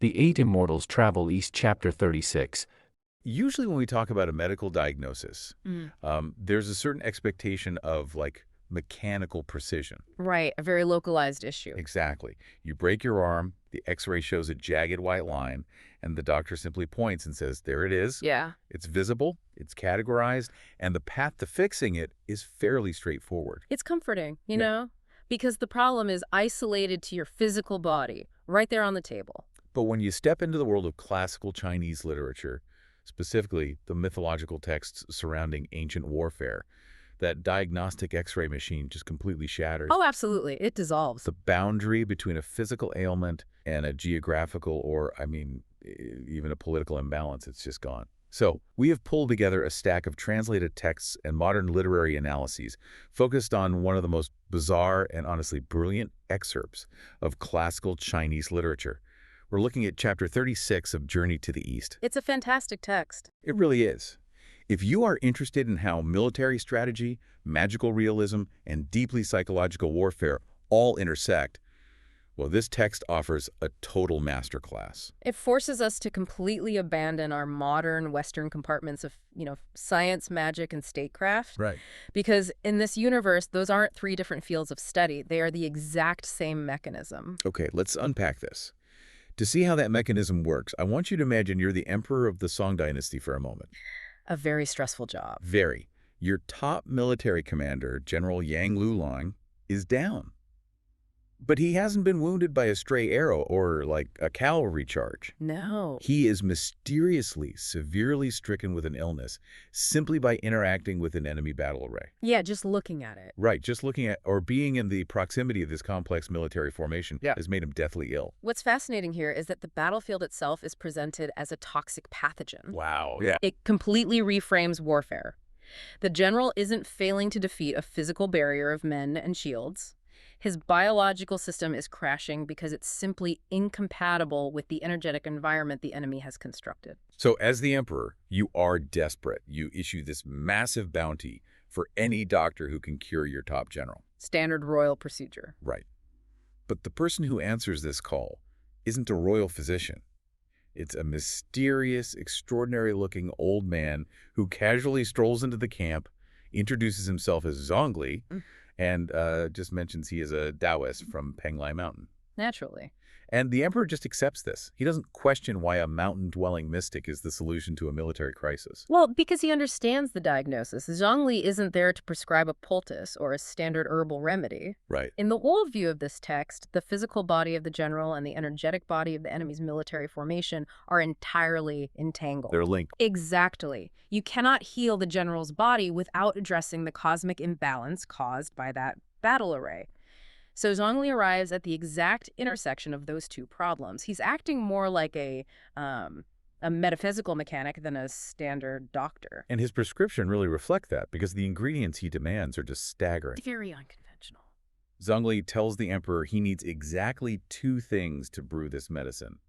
The Eight Immortals Travel East, Chapter 36. Usually when we talk about a medical diagnosis, Mm. there's a certain expectation of mechanical precision. Right, a very localized issue. Exactly. You break your arm, the x-ray shows a jagged white line, and the doctor simply points and says, there it is. Yeah. It's visible, it's categorized, and the path to fixing it is fairly straightforward. It's comforting, you Yeah. know, because the problem is isolated to your physical body, right there on the table. But when you step into the world of classical Chinese literature, specifically the mythological texts surrounding ancient warfare, that diagnostic x-ray machine just completely shatters. Oh, absolutely. It dissolves. The boundary between a physical ailment and a geographical or, even a political imbalance, it's just gone. So we have pulled together a stack of translated texts and modern literary analyses focused on one of the most bizarre and honestly brilliant excerpts of classical Chinese literature. We're looking at Chapter 36 of Journey to the East. It's a fantastic text. It really is. If you are interested in how military strategy, magical realism, and deeply psychological warfare all intersect, well, this text offers a total masterclass. It forces us to completely abandon our modern Western compartments of, science, magic, and statecraft. Right. Because in this universe, those aren't three different fields of study. They are the exact same mechanism. Okay, let's unpack this. To see how that mechanism works, I want you to imagine you're the emperor of the Song dynasty for a moment. A very stressful job. Very. Your top military commander, General Yang Liulang, is down. But he hasn't been wounded by a stray arrow or, a cavalry charge. No. He is mysteriously, severely stricken with an illness simply by interacting with an enemy battle array. Yeah, just looking at it. Right, just looking at or being in the proximity of this complex military formation has made him deathly ill. What's fascinating here is that the battlefield itself is presented as a toxic pathogen. Wow. Yeah. It completely reframes warfare. The general isn't failing to defeat a physical barrier of men and shields. His biological system is crashing because it's simply incompatible with the energetic environment the enemy has constructed. So as the emperor, you are desperate. You issue this massive bounty for any doctor who can cure your top general. Standard royal procedure. Right. But the person who answers this call isn't a royal physician. It's a mysterious, extraordinary-looking old man who casually strolls into the camp, introduces himself as Zhongli, and just mentions he is a Taoist from Penglai Mountain. Naturally. And the emperor just accepts this. He doesn't question why a mountain-dwelling mystic is the solution to a military crisis. Well, because he understands the diagnosis. Zhongli isn't there to prescribe a poultice or a standard herbal remedy. Right. In the worldview of this text, the physical body of the general and the energetic body of the enemy's military formation are entirely entangled. They're linked. Exactly. You cannot heal the general's body without addressing the cosmic imbalance caused by that battle array. So Zhongli arrives at the exact intersection of those two problems. He's acting more like a metaphysical mechanic than a standard doctor. And his prescription really reflect that because the ingredients he demands are just staggering. Very unconventional. Zhongli tells the emperor he needs exactly two things to brew this medicine: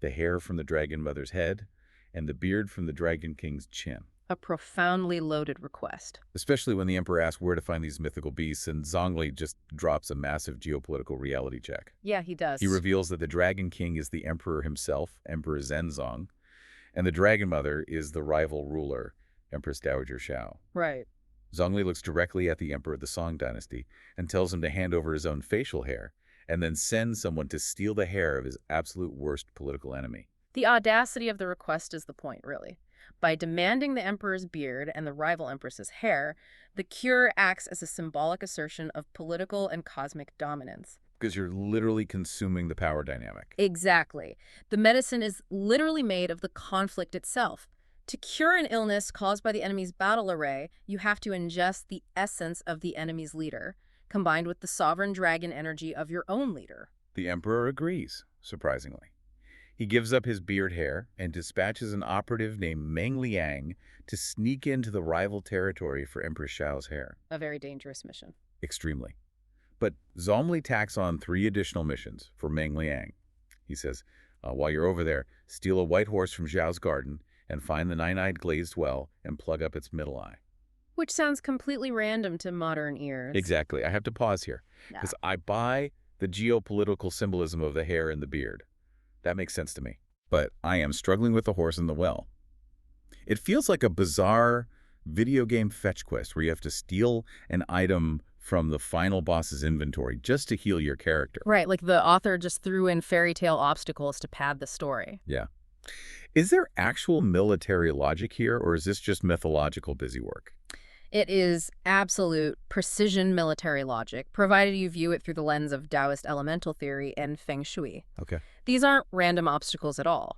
the hair from the dragon mother's head and the beard from the dragon king's chin. A profoundly loaded request. Especially when the emperor asks where to find these mythical beasts, and Zhongli just drops a massive geopolitical reality check. Yeah, he does. He reveals that the Dragon King is the emperor himself, Emperor Zhenzong, and the Dragon Mother is the rival ruler, Empress Dowager Xiao. Right. Zhongli looks directly at the emperor of the Song dynasty and tells him to hand over his own facial hair and then send someone to steal the hair of his absolute worst political enemy. The audacity of the request is the point, really. By demanding the emperor's beard and the rival empress's hair, the cure acts as a symbolic assertion of political and cosmic dominance. Because you're literally consuming the power dynamic. Exactly. The medicine is literally made of the conflict itself. To cure an illness caused by the enemy's battle array, you have to ingest the essence of the enemy's leader, combined with the sovereign dragon energy of your own leader. The emperor agrees, surprisingly. He gives up his beard hair and dispatches an operative named Meng Liang to sneak into the rival territory for Empress Xiao's hair. A very dangerous mission. Extremely. But Zhongli tacks on 3 additional missions for Meng Liang. He says, while you're over there, steal a white horse from Xiao's garden and find the nine-eyed glazed well and plug up its middle eye. Which sounds completely random to modern ears. Exactly. I have to pause here because I buy the geopolitical symbolism of the hair and the beard. That makes sense to me. But I am struggling with the horse in the well. It feels like a bizarre video game fetch quest where you have to steal an item from the final boss's inventory just to heal your character. Right, like the author just threw in fairy tale obstacles to pad the story. Yeah. Is there actual military logic here, or is this just mythological busywork? It is absolute precision military logic, provided you view it through the lens of Taoist elemental theory and Feng Shui. Okay. These aren't random obstacles at all.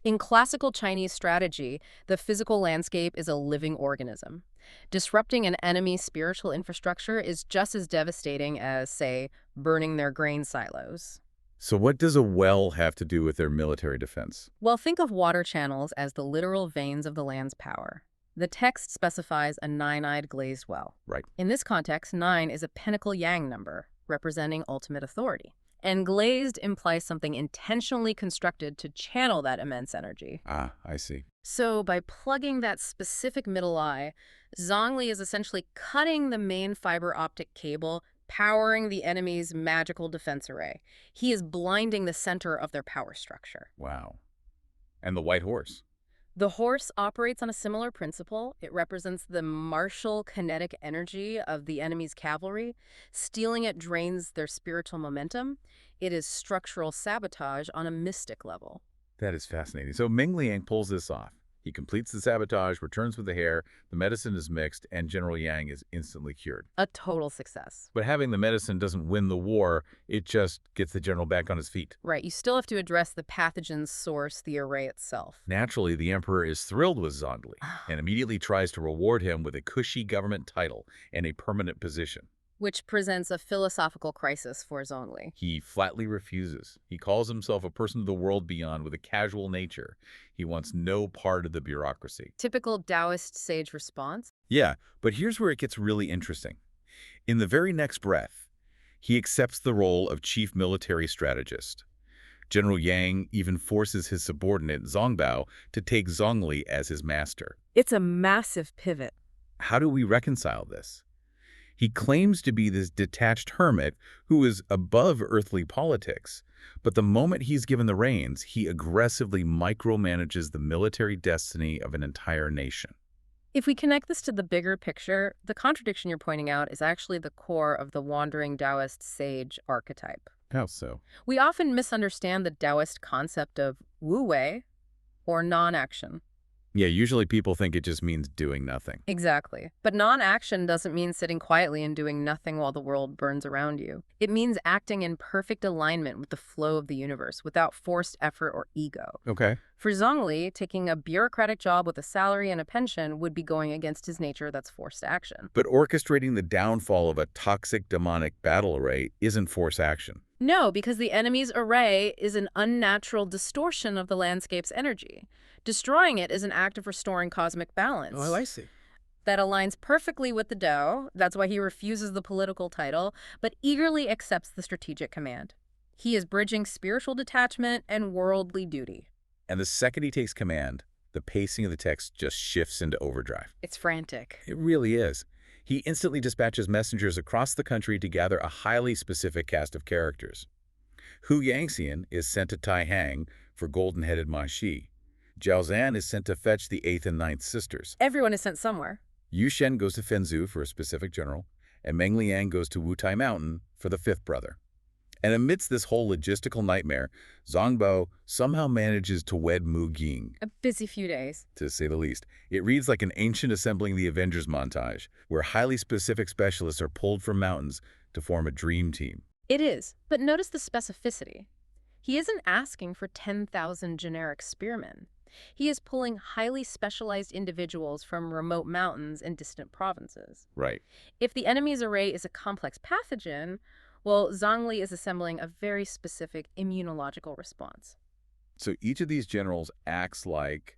In classical Chinese strategy, the physical landscape is a living organism. Disrupting an enemy's spiritual infrastructure is just as devastating as, say, burning their grain silos. So what does a well have to do with their military defense? Well, think of water channels as the literal veins of the land's power. The text specifies a nine-eyed glazed well. Right. In this context, 9 is a pinnacle yang number, representing ultimate authority. And glazed implies something intentionally constructed to channel that immense energy. Ah, I see. So by plugging that specific middle eye, Zhongli is essentially cutting the main fiber optic cable, powering the enemy's magical defense array. He is blinding the center of their power structure. Wow. And the white horse? The horse operates on a similar principle. It represents the martial kinetic energy of the enemy's cavalry. Stealing it drains their spiritual momentum. It is structural sabotage on a mystic level. That is fascinating. So Meng Liang pulls this off. He completes the sabotage, returns with the hair, the medicine is mixed, and General Yang is instantly cured. A total success. But having the medicine doesn't win the war, it just gets the general back on his feet. Right, you still have to address the pathogen's source, the array itself. Naturally, the emperor is thrilled with Zhongli and immediately tries to reward him with a cushy government title and a permanent position. Which presents a philosophical crisis for Zhongli. He flatly refuses. He calls himself a person of the world beyond with a casual nature. He wants no part of the bureaucracy. Typical Taoist sage response. Yeah, but here's where it gets really interesting. In the very next breath, he accepts the role of chief military strategist. General Yang even forces his subordinate Zongbao to take Zhongli as his master. It's a massive pivot. How do we reconcile this? He claims to be this detached hermit who is above earthly politics, but the moment he's given the reins, he aggressively micromanages the military destiny of an entire nation. If we connect this to the bigger picture, the contradiction you're pointing out is actually the core of the wandering Taoist sage archetype. How so? We often misunderstand the Taoist concept of wu wei, or non-action. Yeah, usually people think it just means doing nothing. Exactly. But non-action doesn't mean sitting quietly and doing nothing while the world burns around you. It means acting in perfect alignment with the flow of the universe without forced effort or ego. Okay. For Zhongli, taking a bureaucratic job with a salary and a pension would be going against his nature that's forced action. But orchestrating the downfall of a toxic demonic battle array isn't forced action. No, because the enemy's array is an unnatural distortion of the landscape's energy. Destroying it is an act of restoring cosmic balance. Oh, I see. That aligns perfectly with the Tao. That's why he refuses the political title, but eagerly accepts the strategic command. He is bridging spiritual detachment and worldly duty. And the second he takes command, the pacing of the text just shifts into overdrive. It's frantic. It really is. He instantly dispatches messengers across the country to gather a highly specific cast of characters. Hu Yangxian is sent to Taihang for golden-headed Ma Shi. Zhao Zan is sent to fetch the 8th and 9th sisters. Everyone is sent somewhere. Yu Shen goes to Fenzhou for a specific general, and Meng Liang goes to Wutai Mountain for the 5th brother. And amidst this whole logistical nightmare, Zongbao somehow manages to wed Mu Ging. A busy few days. To say the least. It reads like an ancient assembling the Avengers montage, where highly specific specialists are pulled from mountains to form a dream team. It is, but notice the specificity. He isn't asking for 10,000 generic spearmen. He is pulling highly specialized individuals from remote mountains and distant provinces. Right. If the enemy's array is a complex pathogen, well, Zhongli is assembling a very specific immunological response. So each of these generals acts like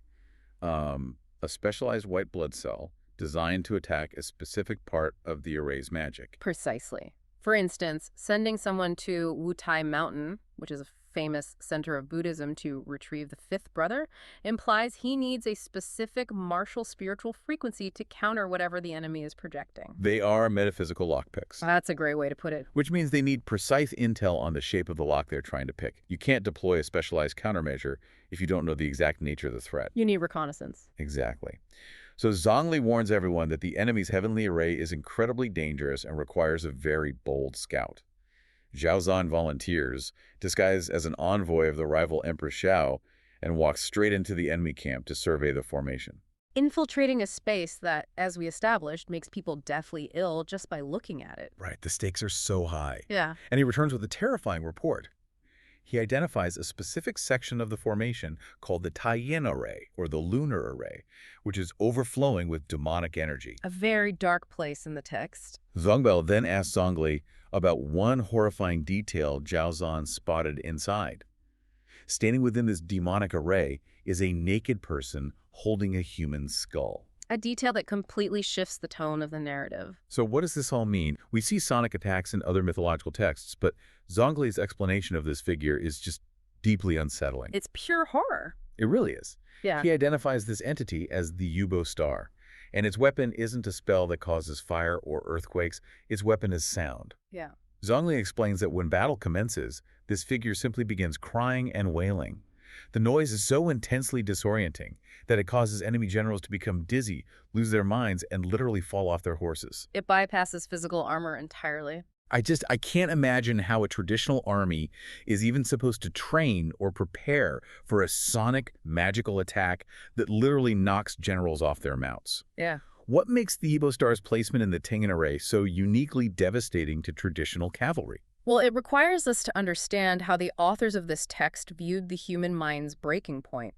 a specialized white blood cell designed to attack a specific part of the array's magic. Precisely. For instance, sending someone to Wutai Mountain, which is a famous center of Buddhism to retrieve the fifth brother, implies he needs a specific martial spiritual frequency to counter whatever the enemy is projecting. They are metaphysical lockpicks. That's a great way to put it. Which means they need precise intel on the shape of the lock they're trying to pick. You can't deploy a specialized countermeasure if you don't know the exact nature of the threat. You need reconnaissance. Exactly. So Zhongli warns everyone that the enemy's heavenly array is incredibly dangerous and requires a very bold scout. Zhao Zhan volunteers, disguised as an envoy of the rival Empress Xiao, and walks straight into the enemy camp to survey the formation. Infiltrating a space that, as we established, makes people deathly ill just by looking at it. Right, the stakes are so high. Yeah. And he returns with a terrifying report. He identifies a specific section of the formation called the Taiyin Array, or the Lunar Array, which is overflowing with demonic energy. A very dark place in the text. Dongbin then asks Zhongli about one horrifying detail Zhao Zhan spotted inside. Standing within this demonic array is a naked person holding a human skull. A detail that completely shifts the tone of the narrative. So what does this all mean? We see sonic attacks in other mythological texts, but Zhongli's explanation of this figure is just deeply unsettling. It's pure horror. It really is. Yeah. He identifies this entity as the Yubo star, and its weapon isn't a spell that causes fire or earthquakes. Its weapon is sound. Yeah. Zhongli explains that when battle commences, this figure simply begins crying and wailing. The noise is so intensely disorienting that it causes enemy generals to become dizzy, lose their minds, and literally fall off their horses. It bypasses physical armor entirely. I can't imagine how a traditional army is even supposed to train or prepare for a sonic, magical attack that literally knocks generals off their mounts. Yeah. What makes the Yibo Star's placement in the Taiyin Array so uniquely devastating to traditional cavalry? Well, it requires us to understand how the authors of this text viewed the human mind's breaking point.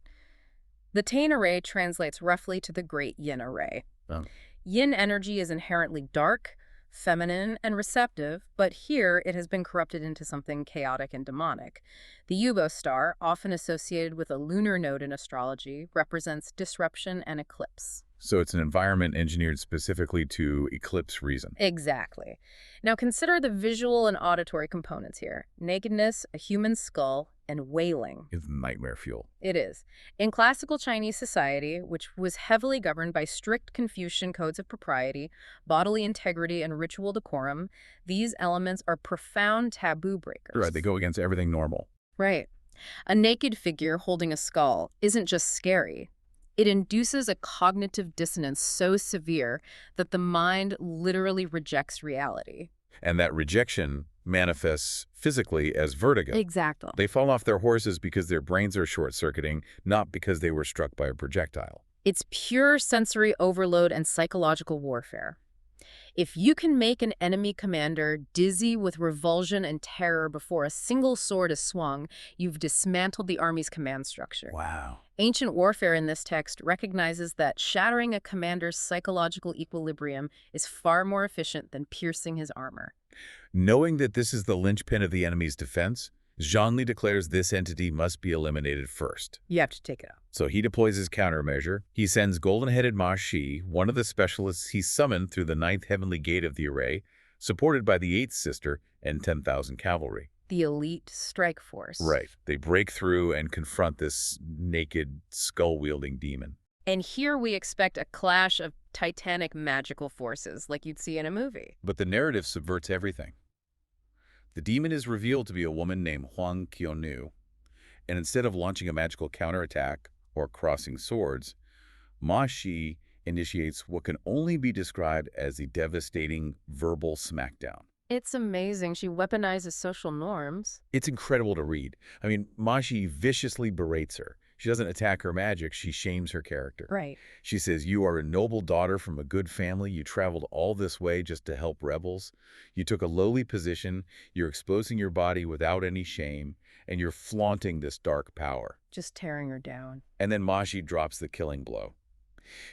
The Taiyin Array translates roughly to the Great Yin Array. Oh. Yin energy is inherently dark, feminine, and receptive, but here it has been corrupted into something chaotic and demonic. The Yubo star, often associated with a lunar node in astrology, represents disruption and eclipse. So it's an environment engineered specifically to eclipse reason. Exactly. Now consider the visual and auditory components here. Nakedness, a human skull, and wailing. It's nightmare fuel. It is. In classical Chinese society, which was heavily governed by strict Confucian codes of propriety, bodily integrity, and ritual decorum, these elements are profound taboo breakers. Right, they go against everything normal. Right. A naked figure holding a skull isn't just scary. It induces a cognitive dissonance so severe that the mind literally rejects reality. And that rejection manifests physically as vertigo. Exactly. They fall off their horses because their brains are short-circuiting, not because they were struck by a projectile. It's pure sensory overload and psychological warfare. If you can make an enemy commander dizzy with revulsion and terror before a single sword is swung, you've dismantled the army's command structure. Wow. Ancient warfare in this text recognizes that shattering a commander's psychological equilibrium is far more efficient than piercing his armor. Knowing that this is the linchpin of the enemy's defense, Zhongli declares this entity must be eliminated first. You have to take it out. So he deploys his countermeasure. He sends golden-headed Ma Shi, one of the specialists he summoned through the 9th heavenly gate of the array, supported by the 8th sister and 10,000 cavalry. The elite strike force. Right. They break through and confront this naked, skull-wielding demon. And here we expect a clash of titanic magical forces like you'd see in a movie. But the narrative subverts everything. The demon is revealed to be a woman named Huang Qianu, and instead of launching a magical counterattack or crossing swords, Ma Shi initiates what can only be described as a devastating verbal smackdown. It's amazing. She weaponizes social norms. It's incredible to read. I mean, Ma Shi viciously berates her. She doesn't attack her magic, she shames her character. Right. She says, "You are a noble daughter from a good family. You traveled all this way just to help rebels. You took a lowly position. You're exposing your body without any shame, and you're flaunting this dark power." Just tearing her down. And then Ma Shi drops the killing blow.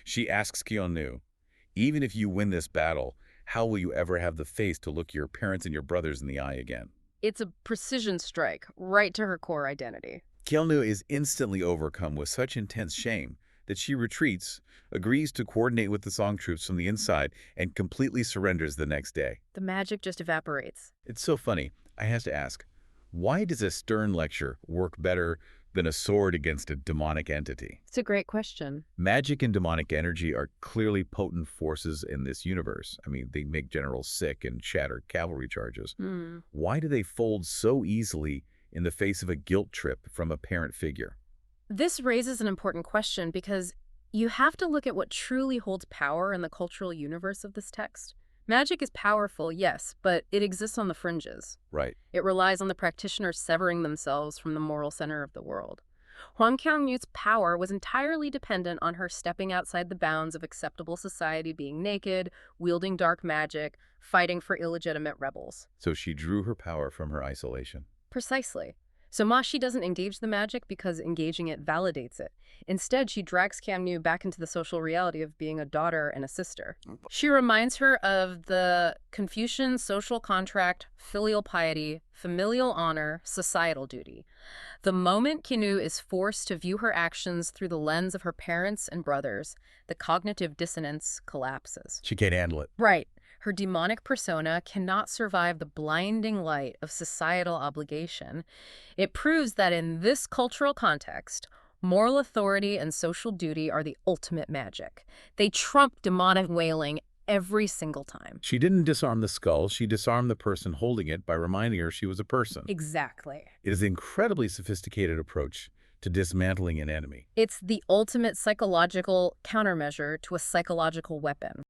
She asks Qianu, "Even if you win this battle, how will you ever have the face to look your parents and your brothers in the eye again?" It's a precision strike, right to her core identity. Qianu is instantly overcome with such intense shame that she retreats, agrees to coordinate with the Song troops from the inside, and completely surrenders the next day. The magic just evaporates. It's so funny. I have to ask, Why does a stern lecture work better than a sword against a demonic entity? It's a great question. Magic and demonic energy are clearly potent forces in this universe. I mean, they make generals sick and shatter cavalry charges. Why do they fold so easily in the face of a guilt trip from a parent figure? This raises an important question because you have to look at what truly holds power in the cultural universe of this text. Magic is powerful, yes, but it exists on the fringes. Right. It relies on the practitioners severing themselves from the moral center of the world. Huang Qiangyu's power was entirely dependent on her stepping outside the bounds of acceptable society, being naked, wielding dark magic, fighting for illegitimate rebels. So she drew her power from her isolation. Precisely. So Ma Shi doesn't engage the magic because engaging it validates it. Instead, she drags Qianyu back into the social reality of being a daughter and a sister. She reminds her of the Confucian social contract, filial piety, familial honor, societal duty. The moment Qianyu is forced to view her actions through the lens of her parents and brothers, the cognitive dissonance collapses. She can't handle it. Right. Her demonic persona cannot survive the blinding light of societal obligation. It proves that in this cultural context, moral authority and social duty are the ultimate magic. They trump demonic wailing every single time. She didn't disarm the skull, she disarmed the person holding it by reminding her she was a person. Exactly. It is an incredibly sophisticated approach to dismantling an enemy. It's the ultimate psychological countermeasure to a psychological weapon.